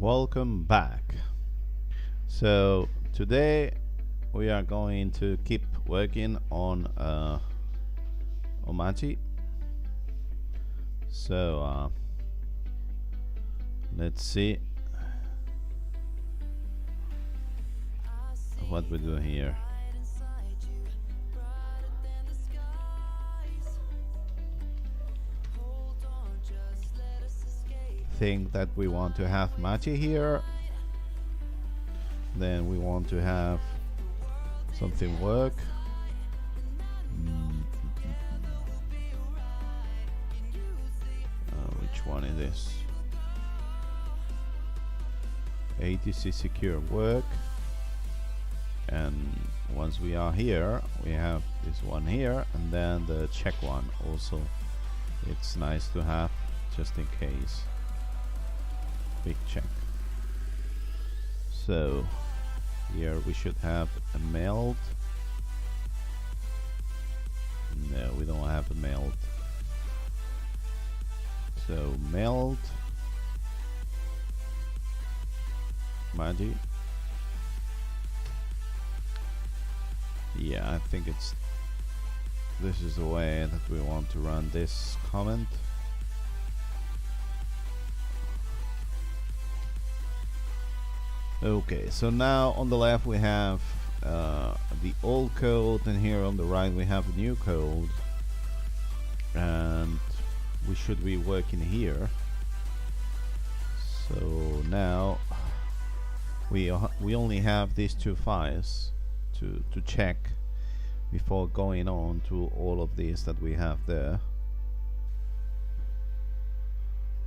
Welcome back. So today we are going to keep working on Omachi. So let's see what we do here. Think that we want to have Machi here, then we want to have something work. Which one is this? atcsecure work, and once we are here we have this one here, and then the check one also. It's nice to have just in case. Big check. So here we should have a meld. No, we don't have a meld. So meld Magi. Yeah, I think this is the way that we want to run this comment. Okay, so now on the left we have the old code, and here on the right we have a new code, and we should be working here. So now we only have these two files to check before going on to all of these that we have there.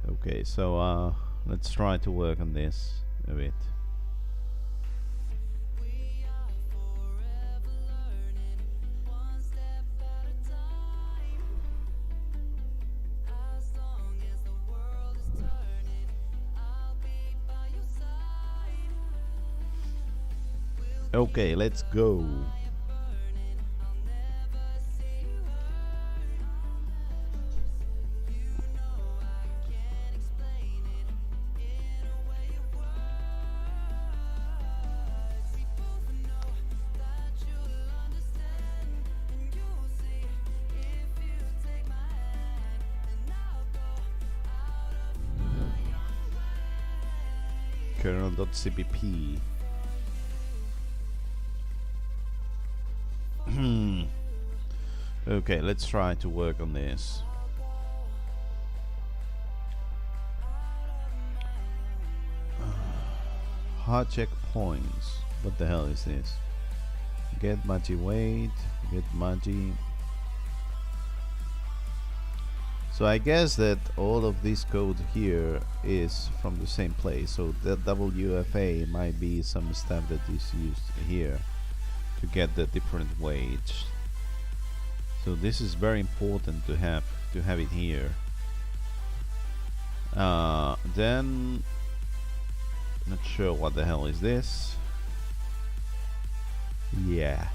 Okay, so let's try to work on this a bit. Okay, let's go. Kernel.cpp. Okay, let's try to work on this. Hard checkpoints. What the hell is this? Get Magi weight, get Magi. So I guess that all of this code here is from the same place. So the WFA might be some stuff that is used here to get the different weights. So this is very important to have it here. Then not sure what the hell is this. Yeah.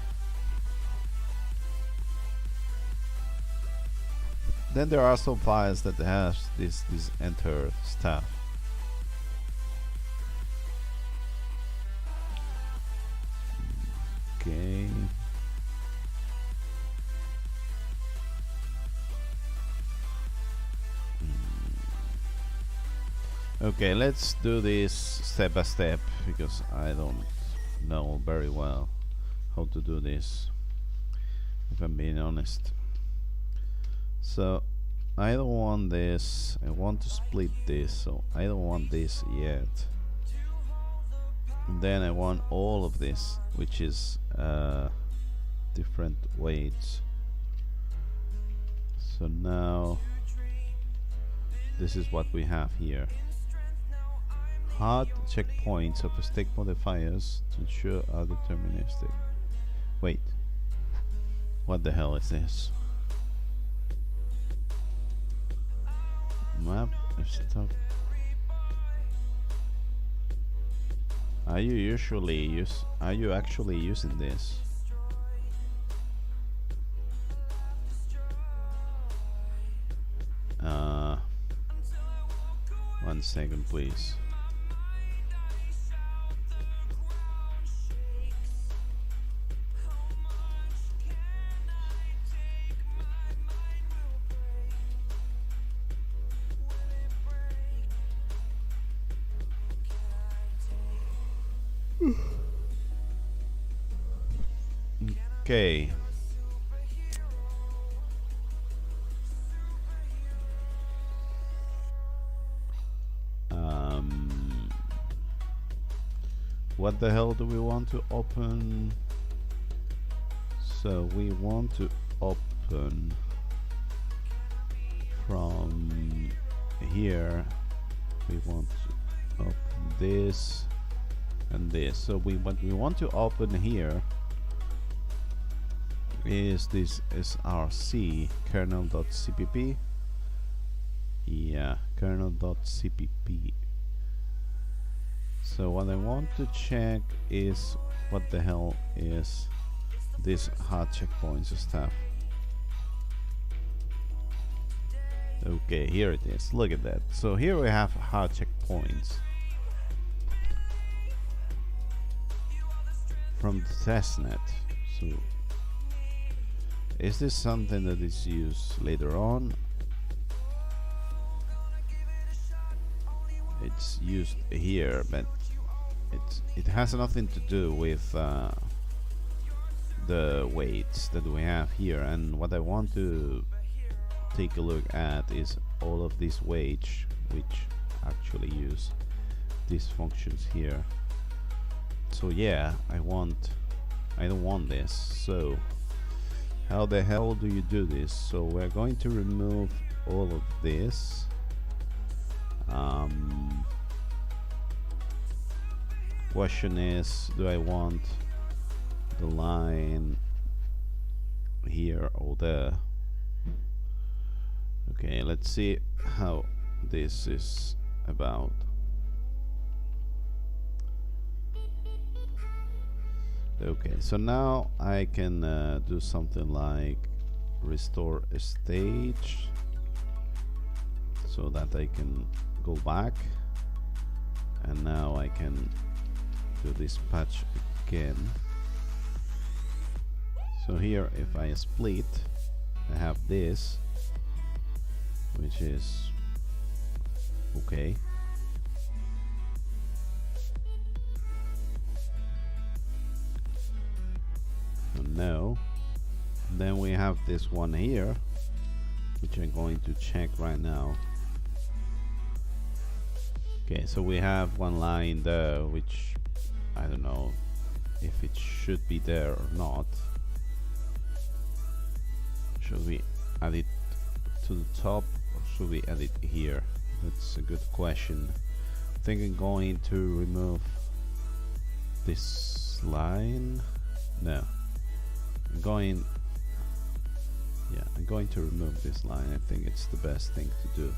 Then there are some files that has this enter stuff. Okay. Okay, let's do this step by step because I don't know very well how to do this, if I'm being honest. So I don't want this, I want to split this, so I don't want this yet. And then I want all of this, which is different weights. So now this is what we have here. Hard checkpoints of stack modifiers to ensure are deterministic. Wait, what the hell is this? Map of stuff. Are you actually using this? 1 second, please. Okay. What the hell do we want to open? So we want to open from here. We want to open this and this. So what we want to open here is this src kernel.cpp. Yeah, kernel.cpp. So what I want to check is what the hell is this hard checkpoints stuff. Okay, here it is. Look at that. So here we have hard checkpoints from the testnet. So is this something that is used later on? It's used here, but it has nothing to do with the weights that we have here. And what I want to take a look at is all of these weights which actually use these functions here. So yeah, I don't want this. So how the hell do you do this? So we're going to remove all of this. Question is, do I want the line here or there? Okay, let's see how this is about. Okay, so now I can do something like restore a stage so that I can go back, and now I can do this patch again. So here if I split, I have this, which is okay. And now then we have this one here, which I'm going to check right now. Okay, so we have one line there which I don't know if it should be there or not. Should we add it to the top or should we add it here? That's a good question. I think I'm going to remove this line. No, I'm going to remove this line. I think it's the best thing to do.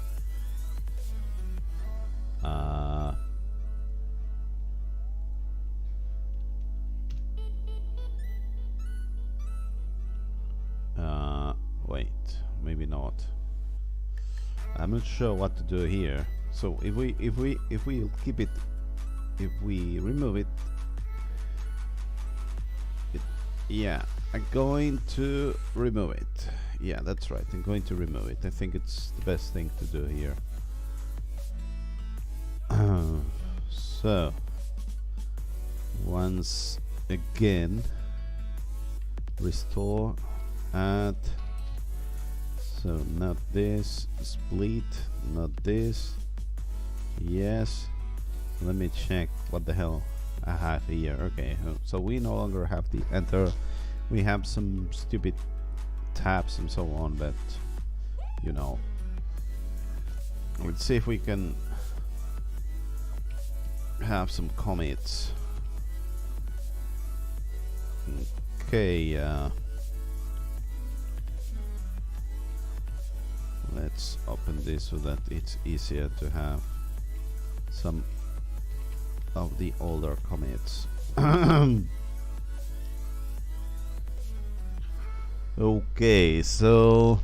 Wait, maybe not. I'm not sure what to do here. So if we keep it, if we remove it, yeah, I'm going to remove it. Yeah, that's right, I'm going to remove it. I think it's the best thing to do here. So once again, restore, add. So not this, split, not this. Yes. Let me check what the hell I have here. Okay, so we no longer have the enter. We have some stupid tabs and so on, but you know, let's see if we can have some commits. Okay, let's open this so that it's easier to have some of the older commits. Okay, so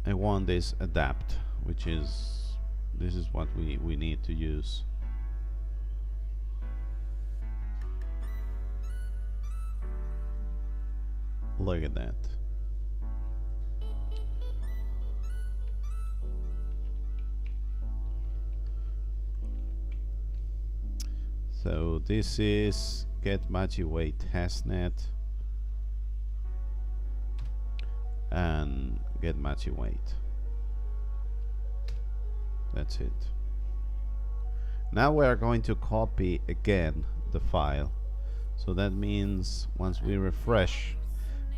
I want this adapt, which is this is what we need to use. Look at that. So this is get magic weight testnet and get magic weight. That's it. Now we are going to copy again the file. So that means once we refresh,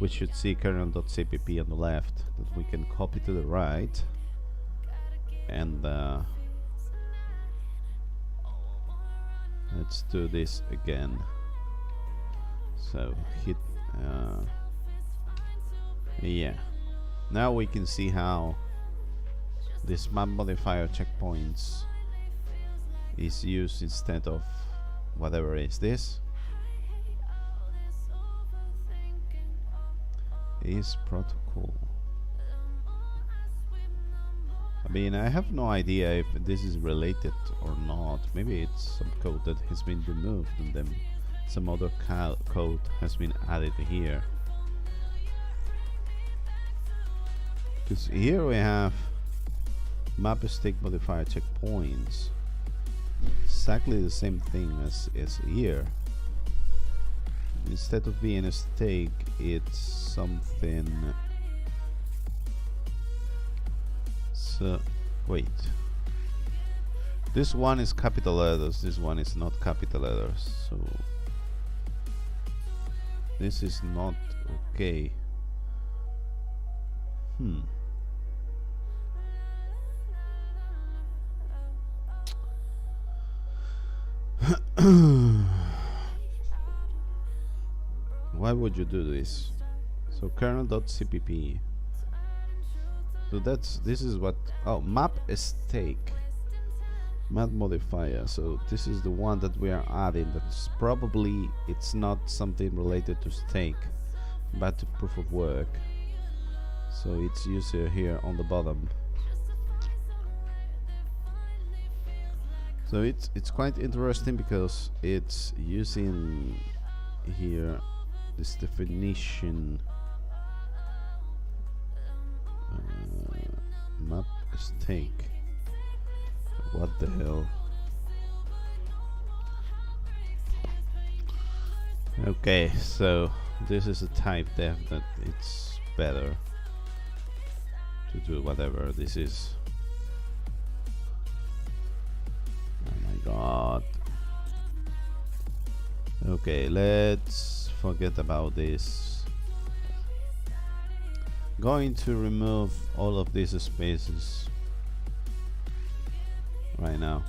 we should see kernel.cpp on the left that we can copy to the right, and let's do this again. So hit yeah. Now we can see how this map modifier checkpoints is used instead of whatever is this. Is protocol. I mean, I have no idea if this is related or not. Maybe it's some code that has been removed and then some other code has been added here. Because here we have map stake modifier checkpoints. Exactly the same thing as here. Instead of being a stake, it's something. So wait, this one is capital letters, this one is not capital letters, so this is not okay. Why would you do this? So kernel.cpp. So this is what, oh, map stake, map modifier. So this is the one that we are adding. That's probably, it's not something related to stake, but to proof of work. So it's used here on the bottom. So it's quite interesting because it's using here this definition map stake. What the hell? Okay, so this is a type def that it's better to do whatever this is. Oh my god. Okay, let's forget about this. Going to remove all of these spaces right now.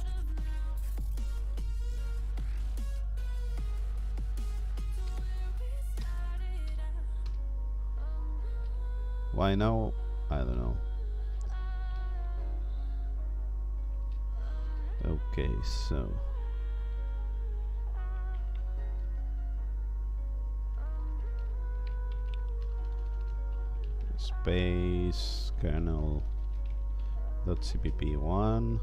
Why now? I don't know. Okay, so space kernel.cpp1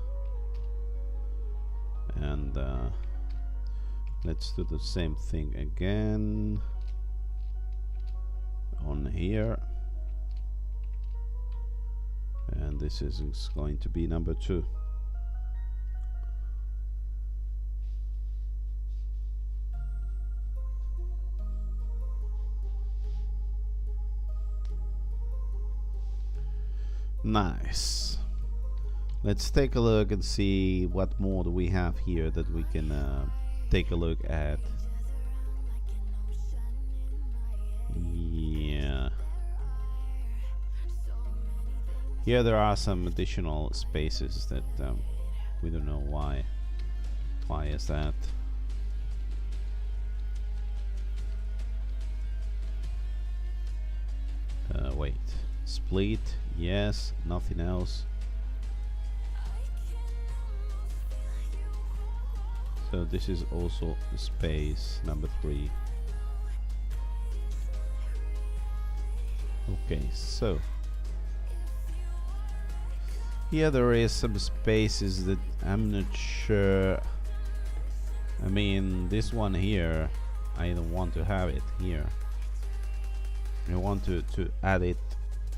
and let's do the same thing again on here, and this is going to be number 2. Nice. Let's take a look and see what more do we have here that we can take a look at. Yeah. Here there are some additional spaces that we don't know why. Why is that? Wait. Split, yes, nothing else. So this is also space number 3. Okay, so here there is some spaces that I'm not sure. I mean, this one here, I don't want to have it here. I want to add it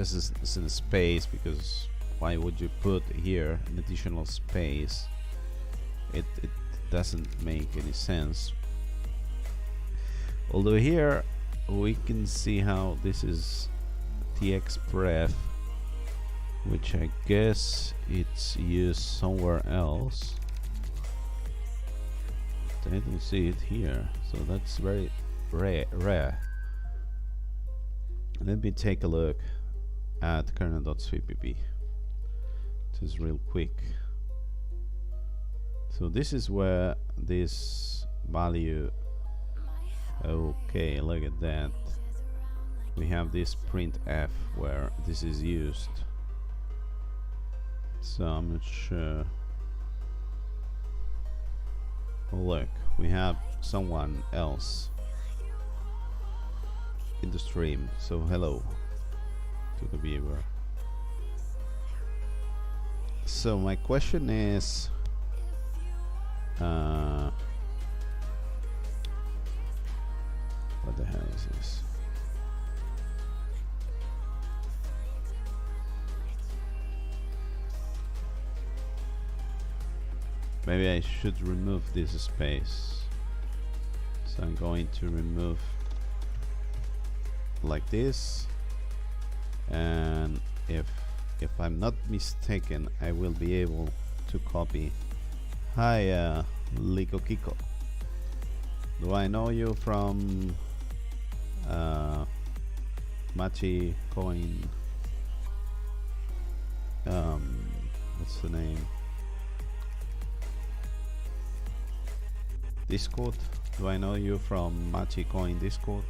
as a space, because why would you put here an additional space? It doesn't make any sense. Although here we can see how this is txpref, which I guess it's used somewhere else. I don't see it here, so that's very rare. Let me take a look at kernel.cpp just real quick. So this is where this value, okay, look at that. We have this printf where this is used. So I'm not sure. Oh, look, we have someone else in the stream. So hello to the viewer. So my question is, what the hell is this? Maybe I should remove this space. So I'm going to remove like this, and if I'm not mistaken, I will be able to copy. Hi, Liko Kiko. Do I know you from Machi Coin? What's the name? Discord? Do I know you from Machi Coin Discord?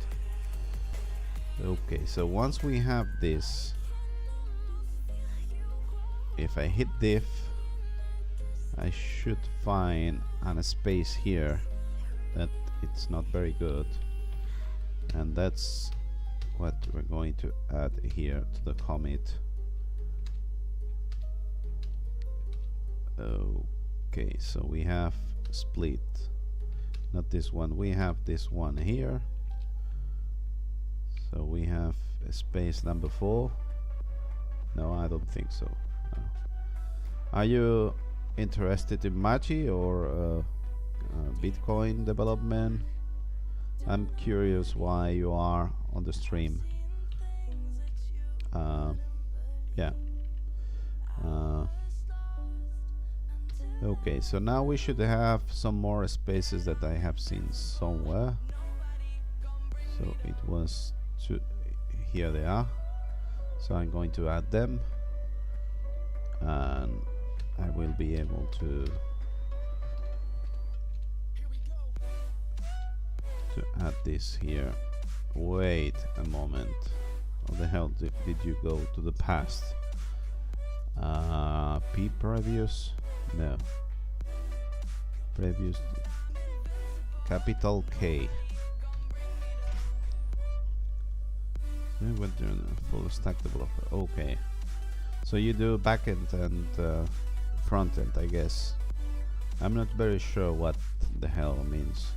Okay, so once we have this, if I hit diff, I should find a space here that it's not very good, and that's what we're going to add here to the commit. Okay, so we have split, not this one, we have this one here. So we have a space number 4. No, I don't think so. No. Are you interested in Machi or Bitcoin development? I'm curious why you are on the stream. Yeah. Okay, so now we should have some more spaces that I have seen somewhere. So it was here they are. So I'm going to add them, and I will be able to add this here. Wait a moment. How the hell did you go to the past? P previous? No. Previous. Capital K. We went to full stack developer. Okay. So you do backend and frontend, I guess. I'm not very sure what the hell it means.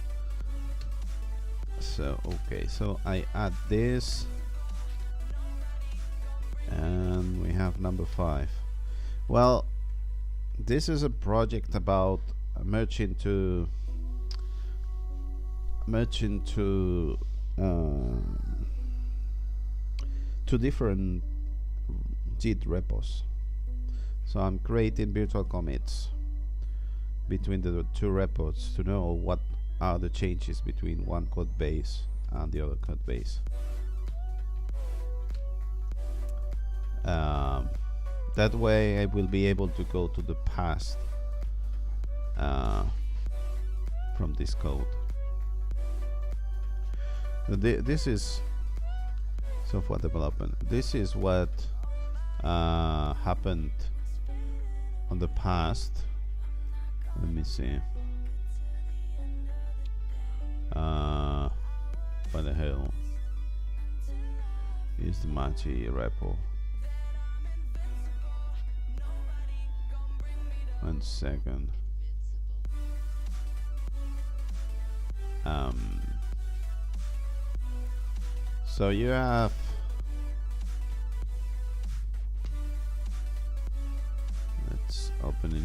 So okay, so I add this, and we have number 5. Well, this is a project about merging to two different Git repos. So I'm creating virtual commits between the two repos to know what are the changes between one code base and the other code base. That way I will be able to go to the past from this code. This is software development. This is what happened on the past. Let me see. What the hell is the Machi repo? 1 second. So you have let's open a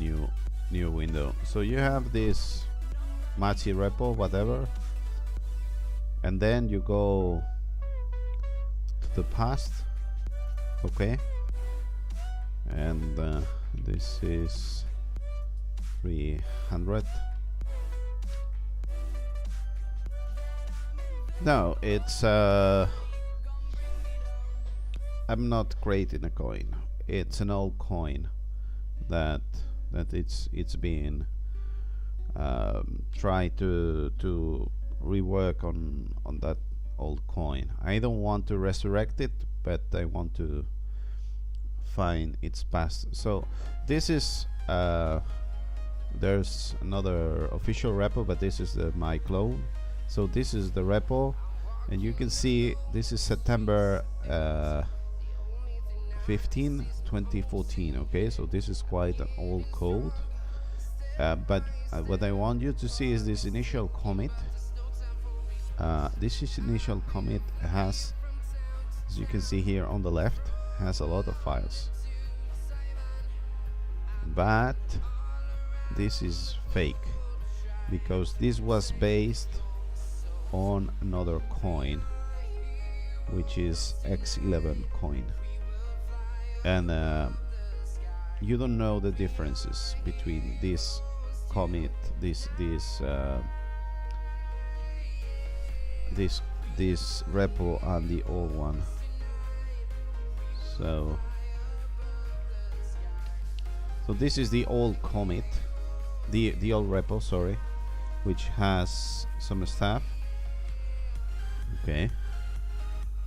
new window. So you have this Machi repo, whatever, and then you go to the past. Okay, and this is 300. No, it's I'm not creating a coin. It's an old coin that it's being tried to rework on that old coin. I don't want to resurrect it, but I want to find its past. So this is there's another official repo, but this is my clone. So this is the repo, and you can see this is September 15, 2014. Okay, so this is quite an old code, but what I want you to see is this initial commit. This initial commit has, as you can see here on the left, has a lot of files, but this is fake because this was based on another coin, which is X11coin, and you don't know the differences between this commit, this repo and the old one. So this is the old commit, the old repo, sorry, which has some stuff. Okay,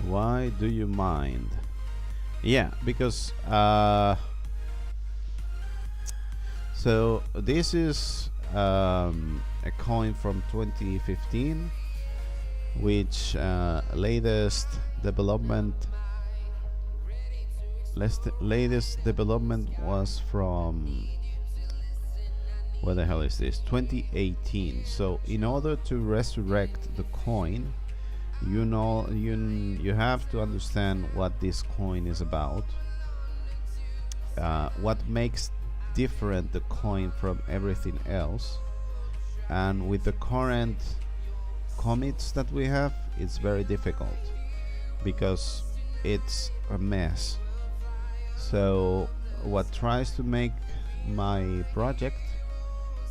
why do you mind? Yeah, because so this is a coin from 2015, which latest development was from, where the hell is this, 2018. So in order to resurrect the coin, you know, you have to understand what this coin is about, what makes different the coin from everything else. And with the current commits that we have, it's very difficult because it's a mess. So what tries to make my project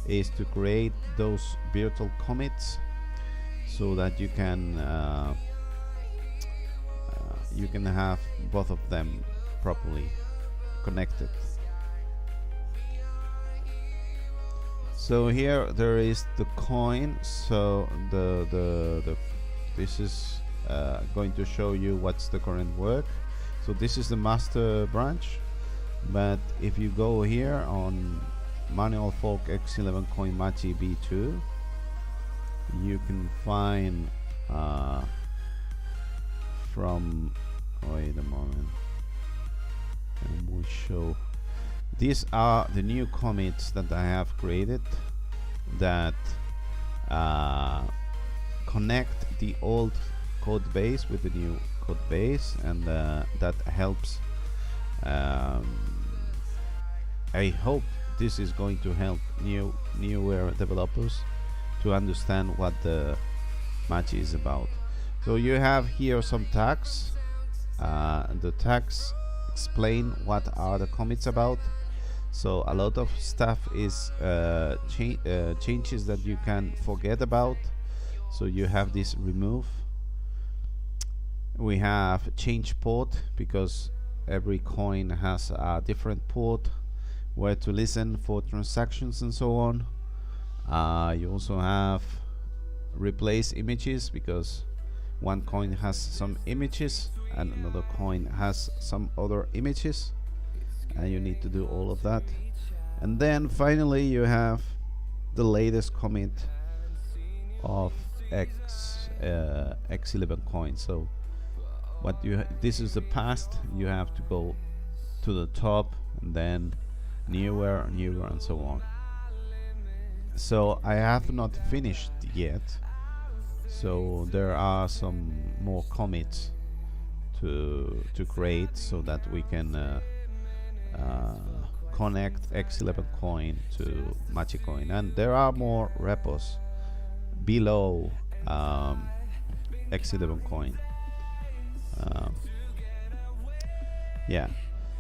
is to create those virtual commits so that you can have both of them properly connected. So here there is the coin. So this is going to show you what's the current work. So this is the master branch, but if you go here on manual fork X11coin Machi B2, you can find from, wait a moment, and we'll show. These are the new commits that I have created that connect the old code base with the new code base, and that helps. I hope this is going to help newer developers to understand what the match is about. So you have here some tags. The tags explain what are the commits about. So a lot of stuff is changes that you can forget about. So you have this remove. We have change port, because every coin has a different port where to listen for transactions and so on. You also have replace images, because one coin has some images and another coin has some other images, and you need to do all of that. And then finally you have the latest commit of X11coin. So what this is the past. You have to go to the top and then newer and so on. So I have not finished yet, so there are some more commits to create so that we can connect X11coin to Machi coin. And there are more repos below X11coin. Yeah,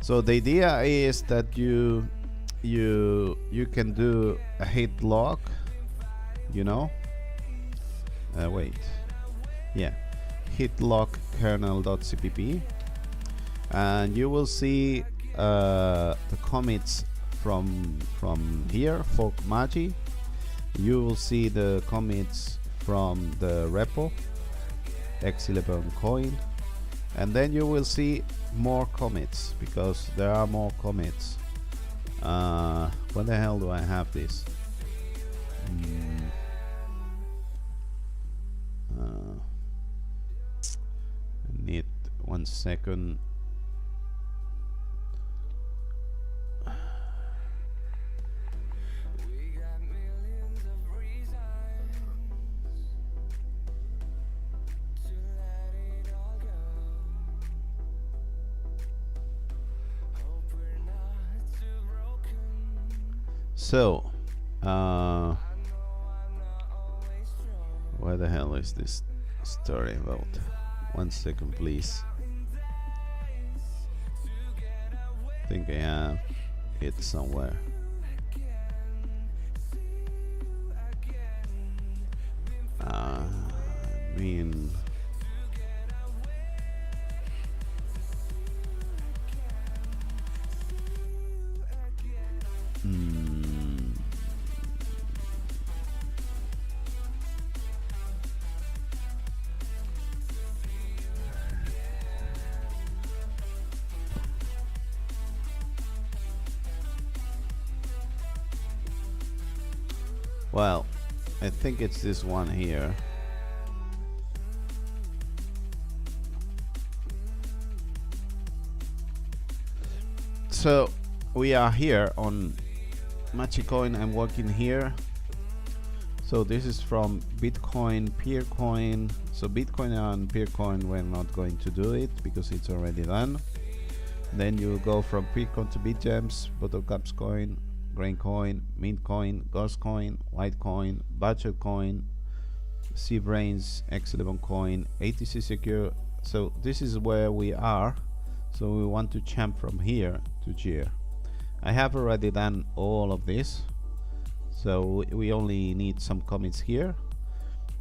so the idea is that you can do a hit lock, you know. Wait, yeah, hit lock kernel.cpp, and you will see the commits from here, fork magi. You will see the commits from the repo X11coin, and then you will see more commits because there are more commits. What the hell do I have this? I need 1 second. So, where the hell is this story about? 1 second, please. I think I have it somewhere. I mean, well, I think it's this one here. So we are here on Machicoin. I'm working here. So this is from Bitcoin, Peercoin. So Bitcoin and Peercoin, we're not going to do it because it's already done. Then you go from Peercoin to BitGems, Bottlecaps coin, Grain coin, Mint coin, Ghost coin, White coin, Budget coin, Cbrains, X11 coin, ATC secure. So this is where we are. So we want to jump from here to here. I have already done all of this, so we only need some commits here.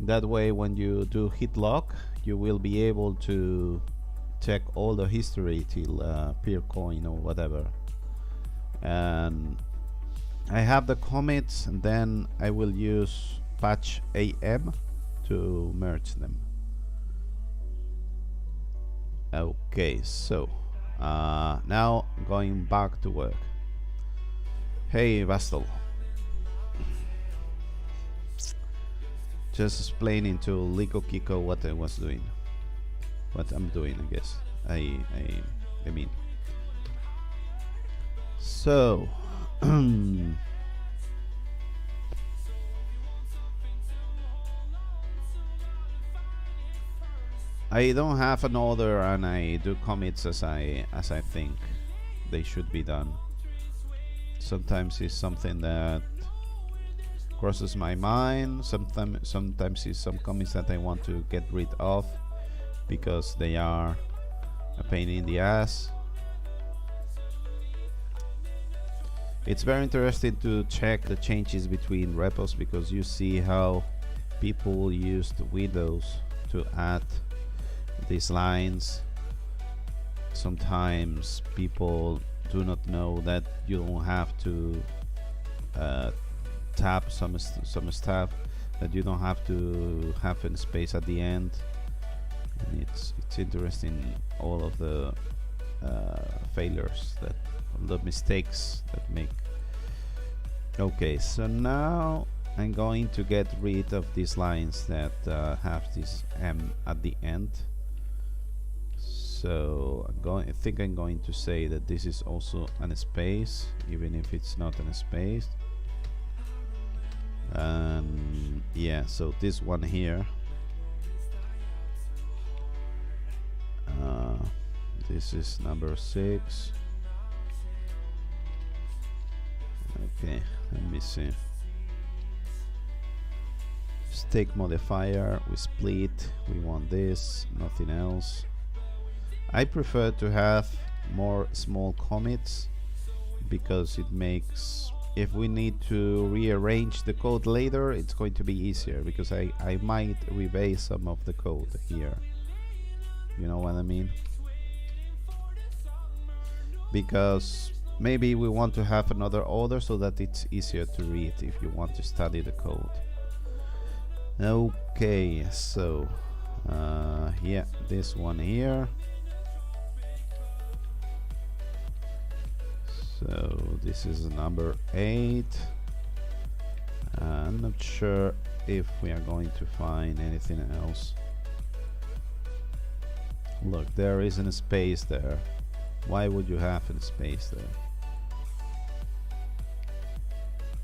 That way when you do hit lock, you will be able to check all the history till Peercoin or whatever. And I have the commits, and then I will use patch AM to merge them. Okay, so now going back to work. Hey Bastel, just explaining to Liko Kiko what I was doing, what I'm doing, I guess. I mean, so I don't have an order, and I do commits as I think they should be done. Sometimes it's something that crosses my mind. Sometimes it's some commits that I want to get rid of because they are a pain in the ass. It's very interesting to check the changes between repos because you see how people used Windows to add these lines. Sometimes people do not know that you don't have to tap some stuff, that you don't have to have a space at the end. And it's interesting, all of the failures, that the mistakes that make. Okay, so now I'm going to get rid of these lines that have this M at the end. So I think I'm going to say that this is also an space, even if it's not an space. And yeah, so this one here, this is number 6. Okay, let me see. Stake modifier, we split, we want this, nothing else. I prefer to have more small commits because it makes, if we need to rearrange the code later, it's going to be easier, because I might rebase some of the code here. You know what I mean? Because maybe we want to have another order so that it's easier to read if you want to study the code. Okay, so yeah, this one here. So this is number 8. I'm not sure if we are going to find anything else. Look, there isn't a space there. Why would you have a space there?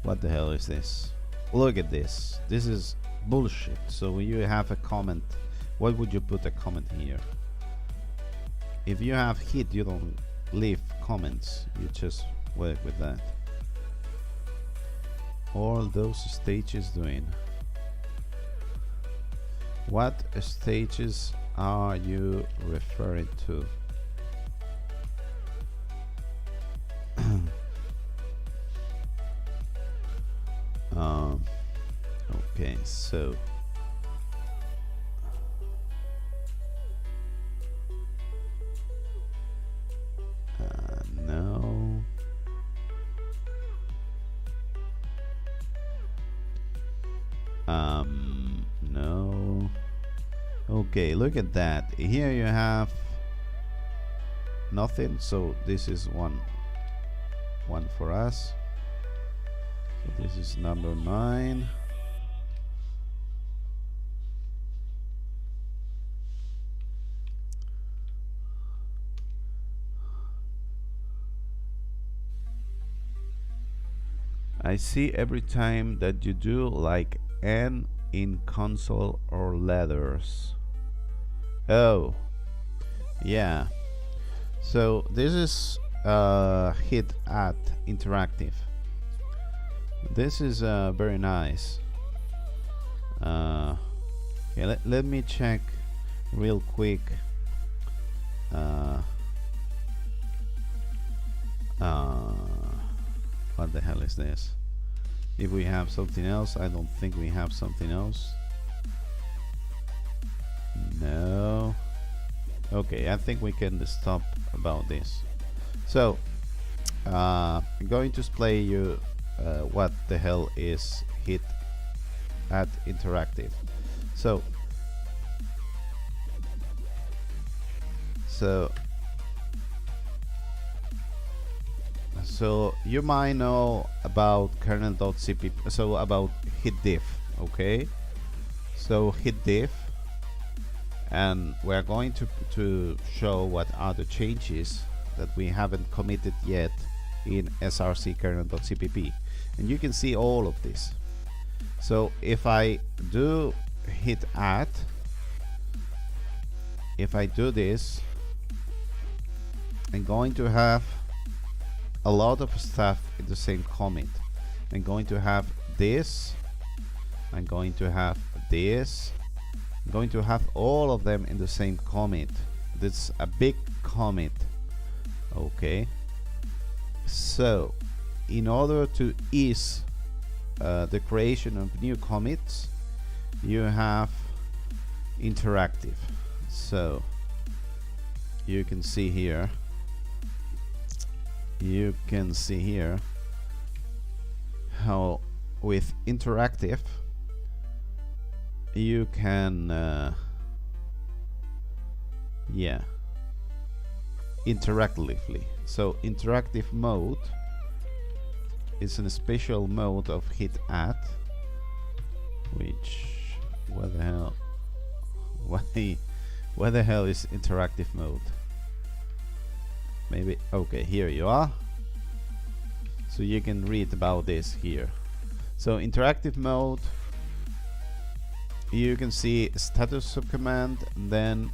What the hell is this? Look at this. This is bullshit. So when you have a comment, why would you put a comment here? If you have hit, you don't leave comments, you just work with that. All those stages doing. What stages are you referring to? Okay, so no. No. Okay, look at that. Here you have nothing, so this is one for us. So this is number 9. I see every time that you do like N in console or letters. Oh, yeah. So this is hit at interactive. This is very nice. Yeah, let me check real quick. What the hell is this? If we have something else, I don't think we have something else. No. Okay, I think we can stop about this. So, I'm going to display you what the hell is hit at interactive. So you might know about kernel.cpp, so about hit diff, okay? So hit diff, and we're going to show what are the changes that we haven't committed yet in src kernel.cpp, and you can see all of this. So if I do hit add, if I do this, I'm going to have a lot of stuff in the same commit. I'm going to have this, I'm going to have this, I'm going to have all of them in the same commit. That's a big commit. Okay, so in order to ease the creation of new commits, you have interactive. So you can see here, how with interactive you can yeah, interactively. So interactive mode is a special mode of hit at, which what the hell what the hell is interactive mode? Maybe, okay, here you are. So you can read about this here. So interactive mode, you can see status of command, and then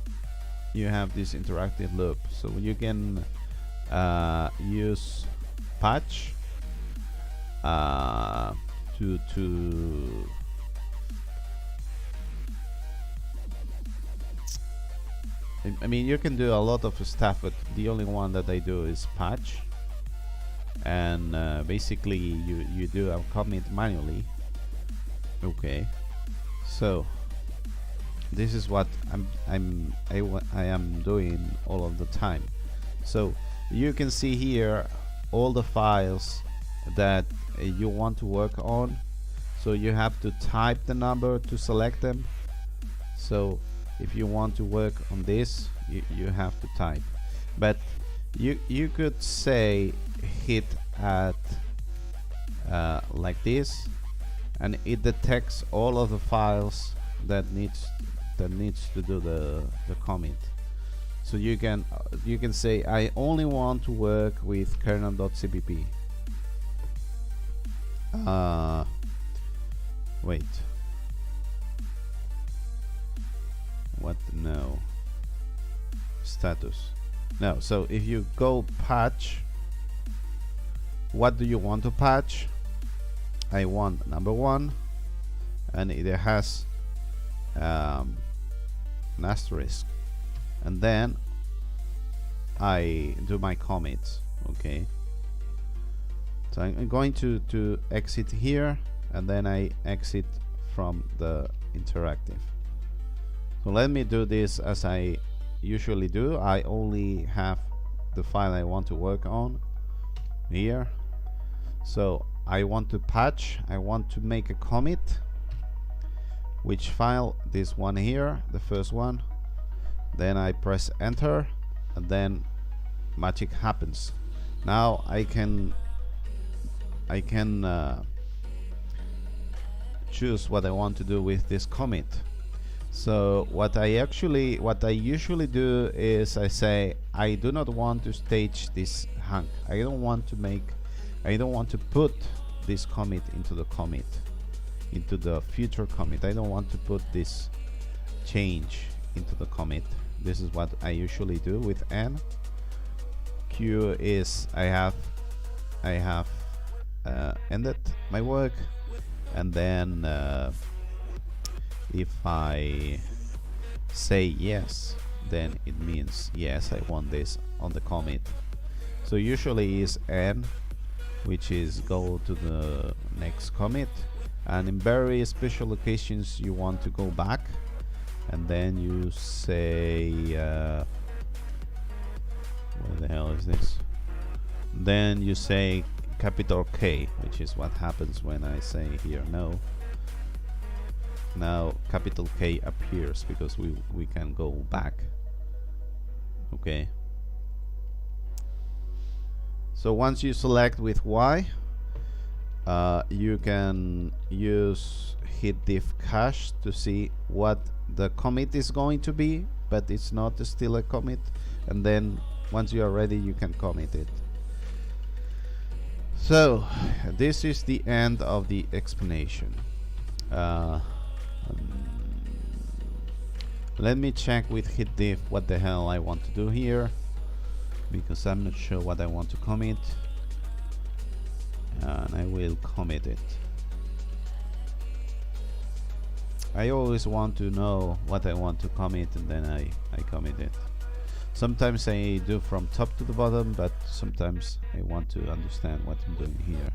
you have this interactive loop. So you can use patch I mean, you can do a lot of stuff, but the only one that I do is patch, and basically you do a commit manually. Okay, so this is what I am doing all of the time. So you can see here all the files that you want to work on. So you have to type the number to select them. So if you want to work on this, you have to type. But you could say hit at like this, and it detects all of the files that needs to do the commit. So you can say I only want to work with kernel.cpp. Wait. What? No. Status. No. So if you go patch, what do you want to patch? I want number 1, and it has an asterisk, and then I do my commits. Okay. So I'm going to exit here, and then I exit from the interactive. So let me do this as I usually do. I only have the file I want to work on here. So I want to patch, I want to make a commit. Which file? This one here, the first one. Then I press enter, and then magic happens. Now I can choose what I want to do with this commit. So what I usually do is I say I do not want to stage this hunk. I don't want to put this commit into the commit, into the future commit. I don't want to put this change into the commit. This is what I usually do with N. Q is I have ended my work, and then if I say yes, then it means yes, I want this on the commit. So usually is N, which is go to the next commit, and in very special occasions you want to go back, and then you say what the hell is this? Then you say capital K, which is what happens when I say here no. Now capital K appears because we can go back. Okay. So once you select with Y, you can use hit diff cache to see what the commit is going to be, but it's not still a commit, and then once you are ready you can commit it. So this is the end of the explanation. Let me check with hit diff what the hell I want to do here, because I'm not sure what I want to commit, and I will commit it. I always want to know what I want to commit, and then I commit it. Sometimes I do from top to the bottom, but sometimes I want to understand what I'm doing here.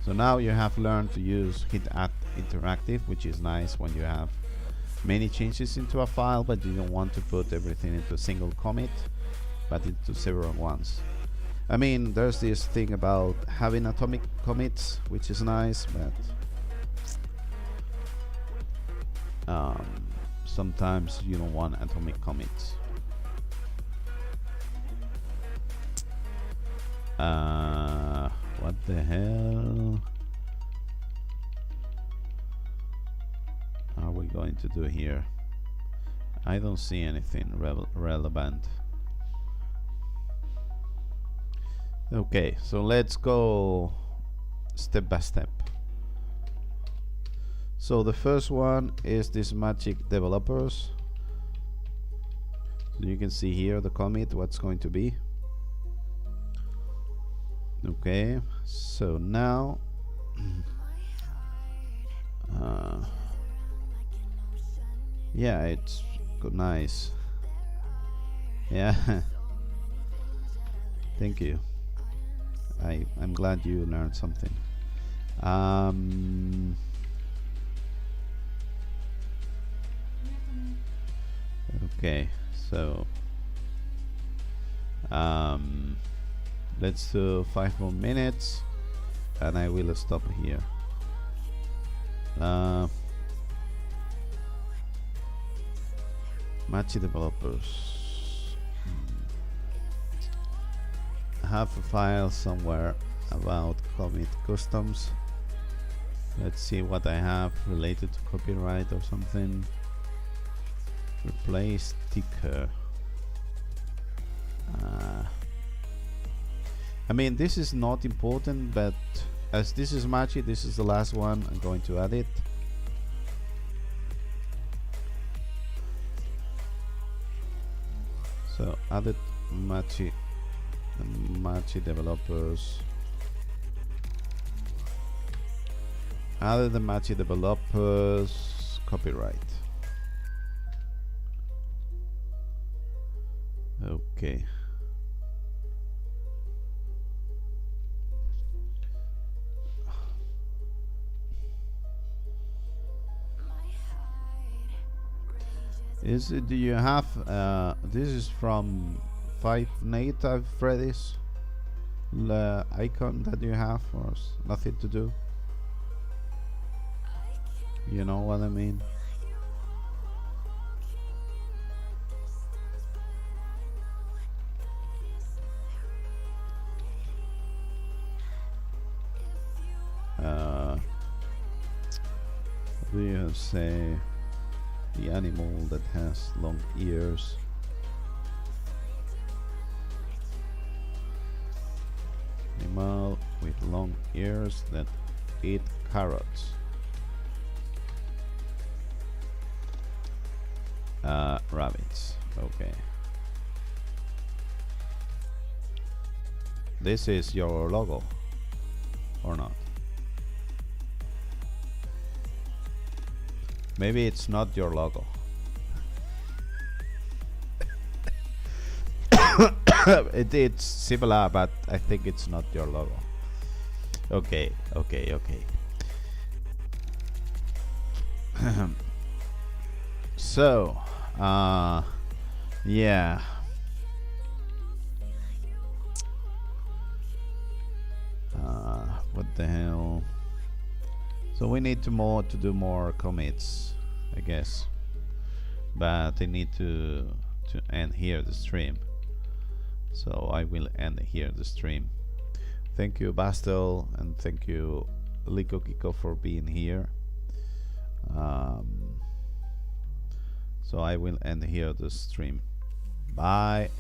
So now you have learned to use hit at interactive, which is nice when you have many changes into a file, but you don't want to put everything into a single commit, but into several ones. I mean, there's this thing about having atomic commits, which is nice, but sometimes you don't want atomic commits. What the hell are we going to do here? I don't see anything relevant. Okay, so let's go step by step. So the first one is this magic developers. So you can see here the commit, what's going to be. Okay, so now Yeah, it's good, nice. Yeah. Thank you. I'm glad you learned something. Okay, so let's do 5 more minutes and I will stop here. Match developers. I have a file somewhere about commit customs. Let's see what I have related to copyright or something. Replace sticker. I mean, this is not important, but as this is matchy, this is the last one, I'm going to add it. So added matchy developers. Added the matchy developers copyright. Okay. Do you have this is from 5 native Freddy's icon that you have, or nothing to do? You know what I mean? Do you say the animal that has long ears? Animal with long ears that eat carrots. Rabbits. Okay. This is your logo or not? Maybe it's not your logo. It's similar, but I think it's not your logo. Okay, okay, okay. So, yeah. What the hell? So we need to do more commits, I guess. But I need to end here the stream. So I will end here the stream. Thank you, Bastel, and thank you, Lico Kiko, for being here. So I will end here the stream. Bye.